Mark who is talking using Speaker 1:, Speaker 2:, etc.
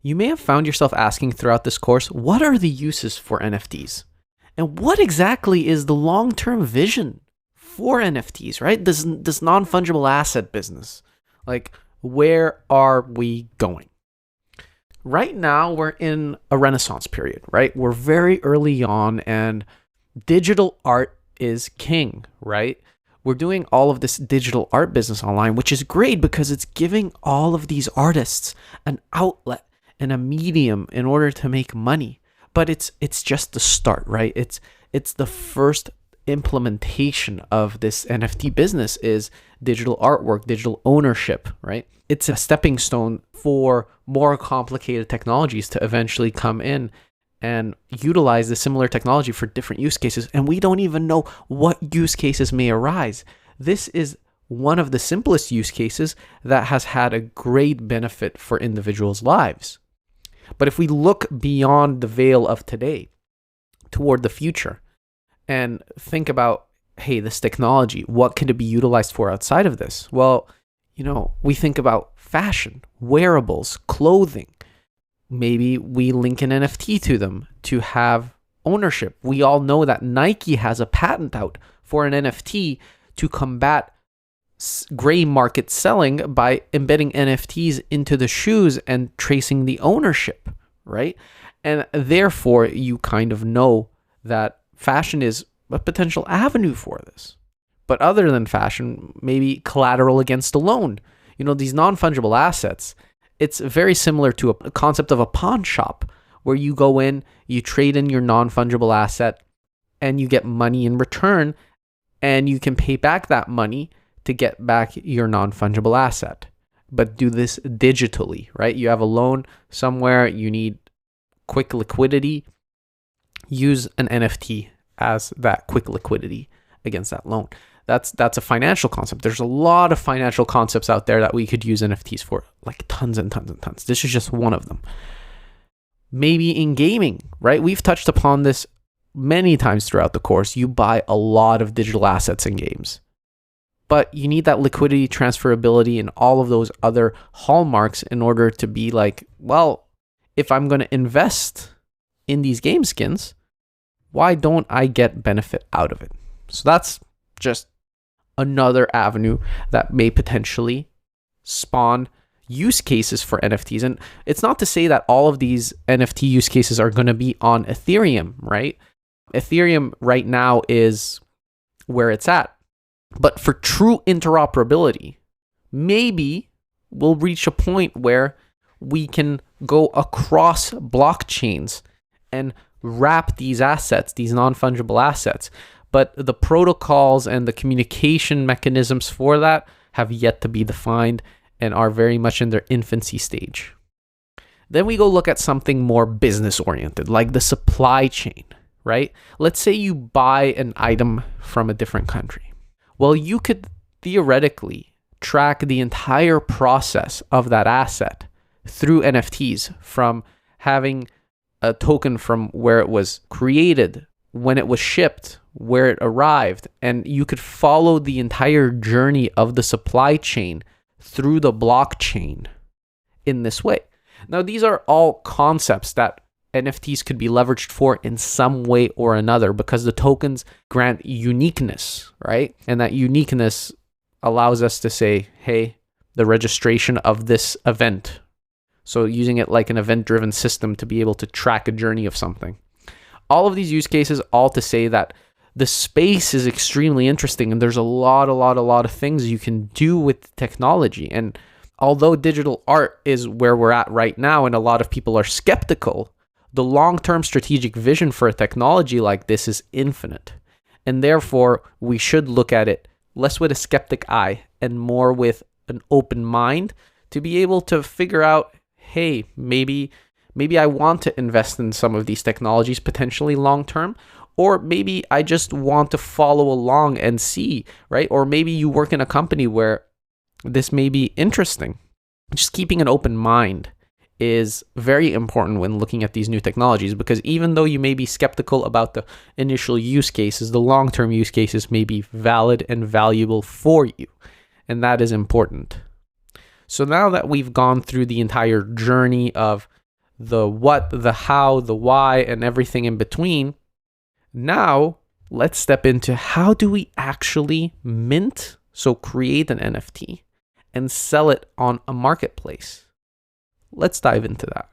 Speaker 1: You may have found yourself asking throughout this course, what are the uses for NFTs? And what exactly is the long-term vision for NFTs, right? This non-fungible asset business. Like, where are we going? Right now, we're in a renaissance period, right? We're very early on, and digital art is king, right? We're doing all of this digital art business online, which is great because it's giving all of these artists an outlet and a medium in order to make money. But it's just the start, right? It's the first implementation of this NFT business is digital artwork, digital ownership, right? It's a stepping stone for more complicated technologies to eventually come in and utilize the similar technology for different use cases. And we don't even know what use cases may arise. This is one of the simplest use cases that has had a great benefit for individuals' lives. But if we look beyond the veil of today toward the future and think about, hey, this technology, what can it be utilized for outside of this? Well, we think about fashion, wearables, clothing. Maybe we link an NFT to them to have ownership. We all know that Nike has a patent out for an NFT to combat gray market selling by embedding NFTs into the shoes and tracing the ownership, right? And therefore, you kind of know that fashion is a potential avenue for this. But other than fashion, maybe collateral against a loan. These non-fungible assets, it's very similar to a concept of a pawn shop where you go in, you trade in your non-fungible asset, and you get money in return, and you can pay back that money to get back your non-fungible asset. But do this digitally, right? You have a loan somewhere, you need quick liquidity, use an NFT as that quick liquidity against that loan. That's a financial concept. There's a lot of financial concepts out there that we could use NFTs for, like tons and tons and tons. This is just one of them. Maybe in gaming, right? We've touched upon this many times throughout the course. You buy a lot of digital assets in games, but you need that liquidity, transferability, and all of those other hallmarks in order to be like, well, if I'm going to invest in these game skins, why don't I get benefit out of it? So that's just another avenue that may potentially spawn use cases for NFTs. And it's not to say that all of these NFT use cases are going to be on Ethereum, right? Ethereum right now is where it's at. But for true interoperability, maybe we'll reach a point where we can go across blockchains and wrap these assets, these non-fungible assets. But the protocols and the communication mechanisms for that have yet to be defined and are very much in their infancy stage. Then we go look at something more business-oriented, like the supply chain, right? Let's say you buy an item from a different country. Well, you could theoretically track the entire process of that asset through NFTs, from having a token from where it was created, when it was shipped, where it arrived, and you could follow the entire journey of the supply chain through the blockchain in this way. Now, these are all concepts that NFTs could be leveraged for in some way or another because the tokens grant uniqueness, right? And that uniqueness allows us to say, hey, the registration of this event. So using it like an event-driven system to be able to track a journey of something. All of these use cases, all to say that the space is extremely interesting and there's a lot of things you can do with technology. And although digital art is where we're at right now and a lot of people are skeptical, the long-term strategic vision for a technology like this is infinite. And therefore, we should look at it less with a skeptic eye and more with an open mind to be able to figure out, hey, maybe I want to invest in some of these technologies potentially long-term, or maybe I just want to follow along and see, right? Or maybe you work in a company where this may be interesting. Just keeping an open mind is very important when looking at these new technologies, because even though you may be skeptical about the initial use cases, the long-term use cases may be valid and valuable for you, and that is important. So now that we've gone through the entire journey of the what, the how, the why, and everything in between. Now, let's step into how do we actually mint, so create an NFT, and sell it on a marketplace. Let's dive into that.